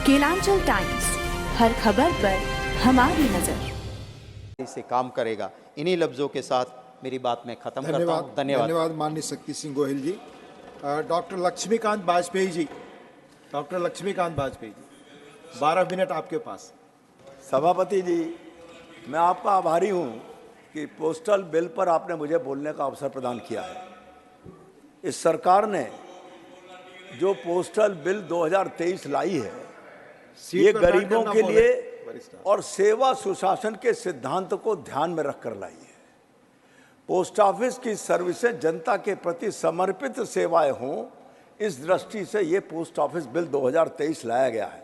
Kelanchal times, हर खबर पर हमारी नजर। इसे काम करेगा। इन्हीं लफ्जों के साथ मेरी बात मैं खत्म करता हूं। धन्यवाद माननीय शक्ति सिंह गोहिल जी। डॉक्टर लक्ष्मीकांत वाजपेयी जी, 12 मिनट आपके पास। सभापति जी, मैं आपका आभारी हूं कि पोस्टल बिल पर आपने मुझे बोलने का अवसर प्रदान किया है। इस सरकार ने जो पोस्टल बिल 2023 लाई है, ये गरीबों के लिए और सेवा सुशासन के सिद्धांत को ध्यान में रखकर लाई है। पोस्ट ऑफिस की सर्विसेज जनता के प्रति समर्पित सेवाएं हों, इस दृष्टि से ये पोस्ट ऑफिस बिल 2023 लाया गया है।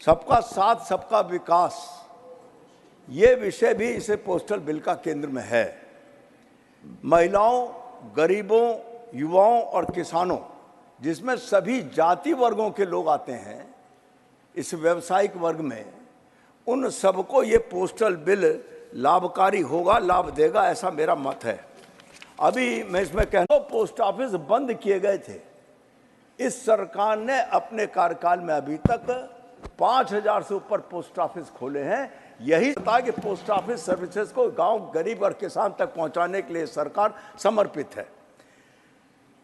सबका साथ सबका विकास, ये विषय भी इसे पोस्टल बिल का केंद्र में है। महिलाओं, गरीबों, युवाओं और किसानों, जिसमें सभी जाति वर्गों के लोग आते हैं, इस व्यवसायिक वर्ग में, उन सबको ये पोस्टल बिल लाभकारी होगा, लाभ देगा, ऐसा मेरा मत है। अभी मैं इसमें कहना, पोस्ट ऑफिस बंद किए गए थे। इस सरकार ने अपने कार्यकाल में अभी तक 5000 से ऊपर पोस्ट ऑफिस खोले हैं। यही था कि पोस्ट ऑफिस सर्विसेज को गांव, गरीब और किसान तक पहुंचाने के लिए सरकार समर्पित है।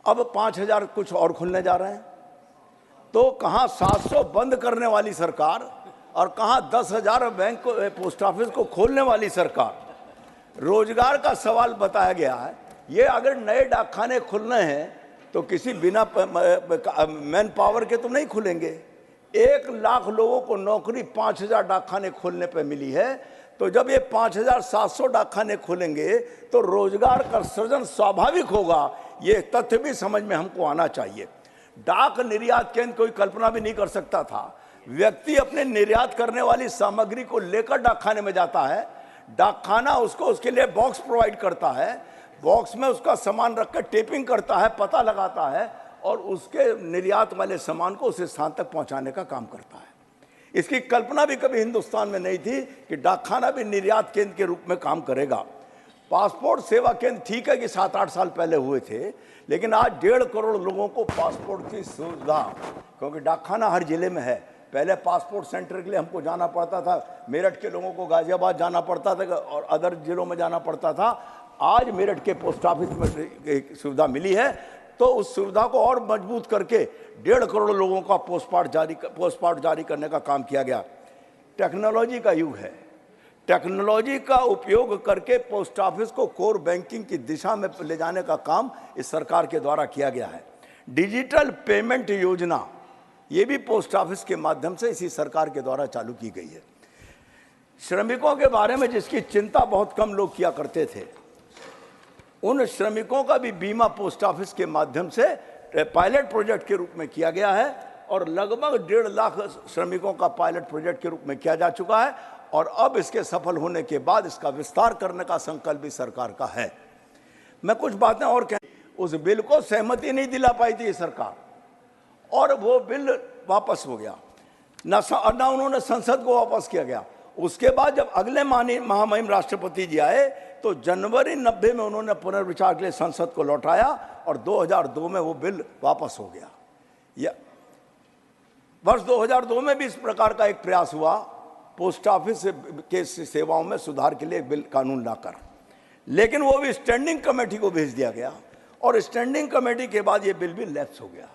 अब 5000 कुछ और खुलने जा रहे हैं, तो कहां 700 बंद करने वाली सरकार और कहां 10,000 बैंक को, पोस्ट ऑफिस को खोलने वाली सरकार। रोजगार का सवाल बताया गया है। ये अगर नए डाकखाने खुलने हैं तो किसी बिना मैन पावर के तो नहीं खुलेंगे। 1 लाख लोगों को नौकरी 5000 डाकखाने खोलने पर मिली है। तो जब ये 5700 डाकखाने खोलेंगे तो रोजगार का सृजन स्वाभाविक होगा। ये तथ्य भी समझ में हमको आना चाहिए। डाक निर्यात केंद्र कोई कल्पना भी नहीं कर सकता था। व्यक्ति अपने निर्यात करने वाली सामग्री को लेकर डाकखाने में जाता है, डाकखाना उसको उसके लिए बॉक्स प्रोवाइड करता है, बॉक्स में उसका सामान रखकर टेपिंग करता है, पता लगाता है और उसके निर्यात वाले सामान को उस स्थान तक पहुंचाने का काम करता है। इसकी कल्पना भी कभी हिंदुस्तान में नहीं थी कि डाकखाना भी निर्यात केंद्र के रूप में काम करेगा। पासपोर्ट सेवा केंद्र ठीक है कि 7-8 साल पहले हुए थे, लेकिन आज 1.5 करोड़ लोगों को पासपोर्ट की सुविधा, क्योंकि डाकखाना हर जिले में है। पहले पासपोर्ट सेंटर के लिए हमको जाना पड़ता था, मेरठ के लोगों को गाजियाबाद जाना पड़ता था और अदर जिलों में जाना पड़ता था। आज मेरठ के पोस्ट ऑफिस में सुविधा मिली है, तो उस सुविधा को और मजबूत करके 1.5 करोड़ लोगों का पोस्टपार्ट जारी करने का काम किया गया। टेक्नोलॉजी का युग है। टेक्नोलॉजी का उपयोग करके पोस्ट ऑफिस को कोर बैंकिंग की दिशा में ले जाने का काम इस सरकार के द्वारा किया गया है। डिजिटल पेमेंट योजना, ये भी पोस्ट ऑफिस के माध्यम से इसी सरकार के द्वारा चालू की गई है। श्रमिकों के बारे में जिसकी चिंता बहुत कम लोग किया करते थे, उन श्रमिकों का भी बीमा पोस्ट ऑफिस के माध्यम से पायलट प्रोजेक्ट के रूप में किया गया है और लगभग 1.5 लाख श्रमिकों का पायलट प्रोजेक्ट के रूप में किया जा चुका है और अब इसके सफल होने के बाद इसका विस्तार करने का संकल्प भी सरकार का है। मैं कुछ बातें और उस बिल को सहमति नहीं दिला पाई थी ये सरकार और वो बिल वापस हो गया, ना उन्होंने संसद को वापस किया गया। उसके बाद जब अगले महामहिम राष्ट्रपति जी आए तो जनवरी 90 में उन्होंने पुनर्विचार के लिए संसद को लौटाया और 2002 में वो बिल वापस हो गया। वर्ष 2002 में भी इस प्रकार का एक प्रयास हुआ पोस्ट ऑफिस के सेवाओं में सुधार के लिए एक बिल कानून लाकर, लेकिन वो भी स्टैंडिंग कमेटी को भेज दिया गया और स्टैंडिंग कमेटी के बाद ये बिल भी लैप्स हो गया।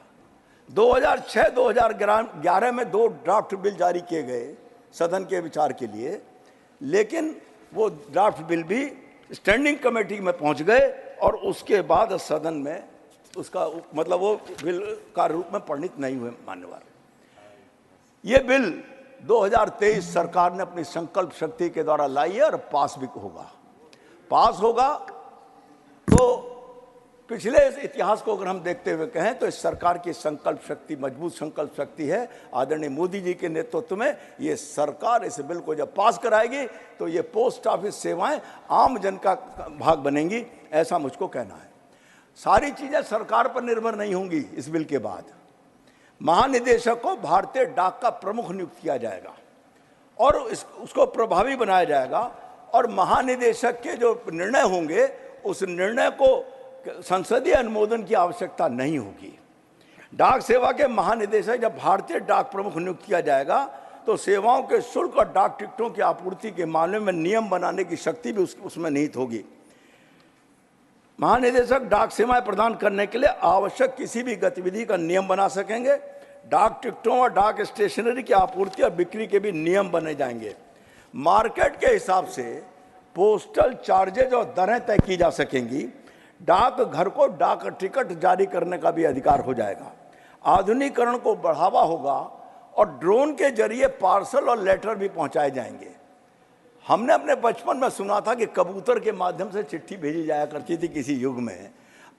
2006-2011 में 2 ड्राफ्ट बिल जारी किए गए सदन के विचार के लिए, लेकिन वो ड्राफ्ट बिल भी स्टैंडिंग कमेटी में पहुंच गए और उसके बाद सदन में उसका मतलब वो बिल का रूप में परिणित नहीं हुए मान्यवर। ये बिल 2023 सरकार ने अपनी संकल्प शक्ति के द्वारा लाई है और पास होगा तो पिछले इतिहास को अगर हम देखते हुए कहें तो इस सरकार की संकल्प शक्ति, मजबूत संकल्प शक्ति है। आदरणीय मोदी जी के नेतृत्व में ये सरकार इस बिल को जब पास कराएगी तो ये पोस्ट ऑफिस सेवाएं आम जन का भाग बनेंगी, ऐसा मुझको कहना है। सारी चीजें सरकार पर निर्भर नहीं होंगी। इस बिल के बाद महानिदेशक को भारतीय डाक का प्रमुख नियुक्त किया जाएगा और उसको प्रभावी बनाया जाएगा और महानिदेशक के जो निर्णय होंगे उस निर्णय को संसदीय अनुमोदन की आवश्यकता नहीं होगी। डाक सेवा के महानिदेशक जब भारतीय डाक प्रमुख नियुक्त किया जाएगा तो सेवाओं के शुल्क और डाक टिकटों की आपूर्ति के मामले में नियम बनाने की शक्ति भी उसमें निहित होगी। महानिदेशक डाक सेवाएं प्रदान करने के लिए आवश्यक किसी भी गतिविधि का नियम बना सकेंगे। डाक टिकटों और डाक स्टेशनरी की आपूर्ति और बिक्री के भी नियम बने जाएंगे। मार्केट के हिसाब से पोस्टल चार्जेज और दरें तय की जा सकेंगी। डाक घर को डाक टिकट जारी करने का भी अधिकार हो जाएगा। आधुनिकीकरण को बढ़ावा होगा और ड्रोन के जरिए पार्सल और लेटर भी पहुंचाए जाएंगे। हमने अपने बचपन में सुना था कि कबूतर के माध्यम से चिट्ठी भेजी जाया करती थी किसी युग में।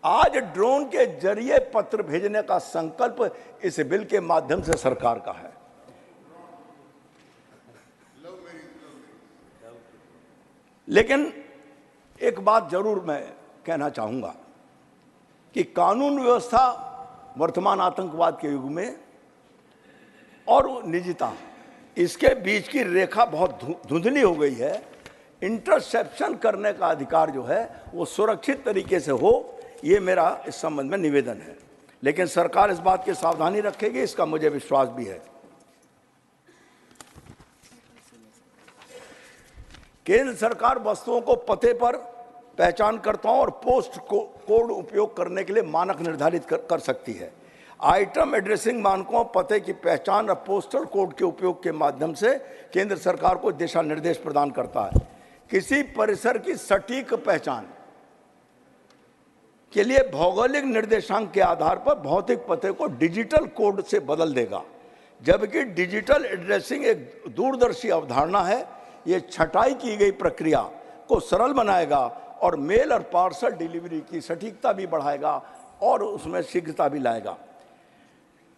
आज ड्रोन के जरिए पत्र भेजने का संकल्प इस बिल के माध्यम से सरकार का है। लेकिन एक बात जरूर मैं कहना चाहूंगा कि कानून व्यवस्था वर्तमान आतंकवाद के युग में और निजता, इसके बीच की रेखा बहुत धुंधली हो गई है। इंटरसेप्शन करने का अधिकार जो है वो सुरक्षित तरीके से हो, ये मेरा इस संबंध में निवेदन है। लेकिन सरकार इस बात की सावधानी रखेगी, इसका मुझे विश्वास भी है। केंद्र सरकार वस्तुओं को पते पर पहचानकर्ताओं और पोस्ट कोड उपयोग करने के लिए मानक निर्धारित कर सकती है। आइटम एड्रेसिंग मानकों, पते की पहचान और पोस्टल कोड के उपयोग के माध्यम से केंद्र सरकार को दिशा निर्देश प्रदान करता है। किसी परिसर की सटीक पहचान के लिए भौगोलिक निर्देशांक के आधार पर भौतिक पते को डिजिटल कोड से बदल देगा, जबकि डिजिटल एड्रेसिंग एक दूरदर्शी अवधारणा है। ये छटाई की गई प्रक्रिया को सरल बनाएगा और मेल और पार्सल डिलीवरी की सटीकता भी बढ़ाएगा और उसमें शीघ्रता भी लाएगा।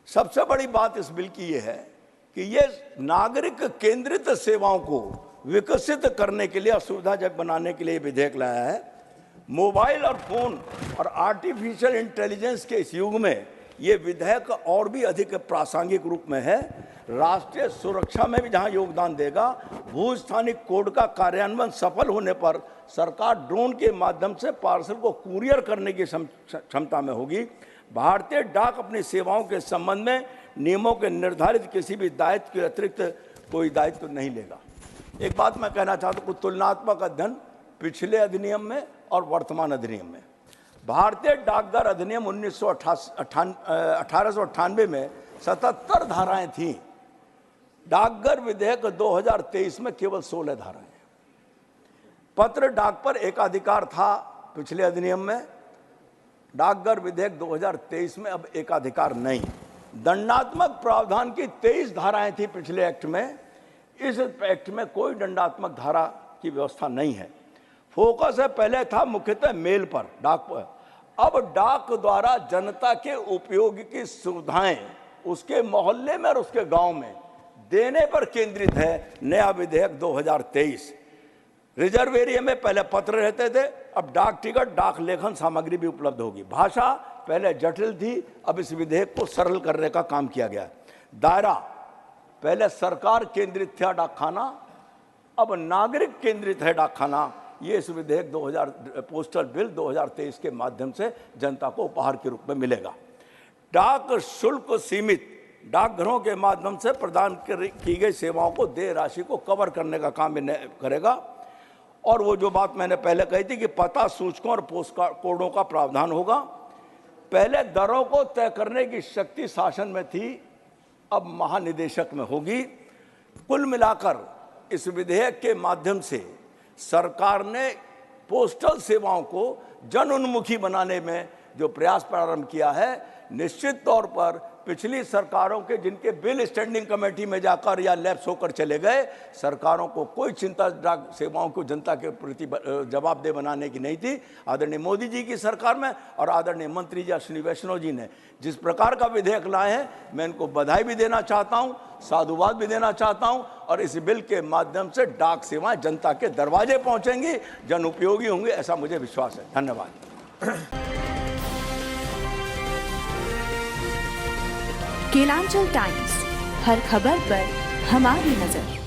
सबसे बड़ी बात इस बिल की ये है कि ये नागरिक केंद्रित सेवाओं को विकसित करने के लिए, सुविधाजनक बनाने के लिए विधेयक लाया है। मोबाइल और फोन और आर्टिफिशियल इंटेलिजेंस के इस युग में ये विधेयक और भी अधिक प्रासंगिक रूप में है। राष्ट्रीय सुरक्षा में भी जहां योगदान देगा। भू-स्थानिक कोड का कार्यान्वयन सफल होने पर सरकार ड्रोन के माध्यम से पार्सल को कुरियर करने की क्षमता में होगी। भारतीय डाक अपनी सेवाओं के संबंध में नियमों के निर्धारित किसी भी दायित्व के अतिरिक्त कोई दायित्व नहीं लेगा। एक बात मैं कहना चाहता हूँ, तुलनात्मक अध्ययन पिछले अधिनियम में और वर्तमान अधिनियम में। भारतीय डाकघर अधिनियम 1898 में 77 धाराएं थीं। डाकघर विधेयक 2023 में केवल 16 धाराएं। पत्र डाक पर एकाधिकार था पिछले अधिनियम में। डाकघर विधेयक 2023 में अब एकाधिकार नहीं। दंडात्मक प्रावधान की 23 धाराएं थी पिछले एक्ट में। इस एक्ट में कोई दंडात्मक धारा की व्यवस्था नहीं है। फोकस है पहले था मुख्यतः मेल पर, डाक पर। अब डाक द्वारा जनता के उपयोग की सुविधाएं उसके मोहल्ले में और उसके गांव में देने पर केंद्रित है नया विधेयक 2023। रिजर्व एरिया में पहले पत्र रहते थे, अब डाक टिकट, डाक लेखन सामग्री भी उपलब्ध होगी। भाषा पहले जटिल थी, अब इस विधेयक को सरल करने का काम किया गया। दायरा पहले सरकार केंद्रित था डाकखाना, अब नागरिक केंद्रित है डाकखाना। ये इस विधेयक पोस्टल बिल 2023 के माध्यम से जनता को उपहार के रूप में मिलेगा। डाक शुल्क सीमित डाकघरों के माध्यम से प्रदान की गई सेवाओं को देय राशि को कवर करने का काम करेगा। और वो जो बात मैंने पहले कही थी कि पता सूचकों और पोस्ट कोडों का प्रावधान होगा। पहले दरों को तय करने की शक्ति शासन में थी, अब महानिदेशक में होगी। कुल मिलाकर इस विधेयक के माध्यम से सरकार ने पोस्टल सेवाओं को जन उन्मुखी बनाने में जो प्रयास प्रारंभ किया है, निश्चित तौर पर पिछली सरकारों के जिनके बिल स्टैंडिंग कमेटी में जाकर या लैप्स होकर चले गए, सरकारों को कोई चिंता डाक सेवाओं को जनता के प्रति जवाबदेह बनाने की नहीं थी। आदरणीय मोदी जी की सरकार में और आदरणीय मंत्री जी अश्विनी वैष्णव जी ने जिस प्रकार का विधेयक लाए हैं, मैं इनको बधाई भी देना चाहता हूं, साधुवाद भी देना चाहता हूं। और इस बिल के माध्यम से डाक सेवाएं जनता के दरवाजे पहुंचेंगी, जन उपयोगी होंगे, ऐसा मुझे विश्वास है। धन्यवाद। केलांचल टाइम्स, हर खबर पर हमारी नजर।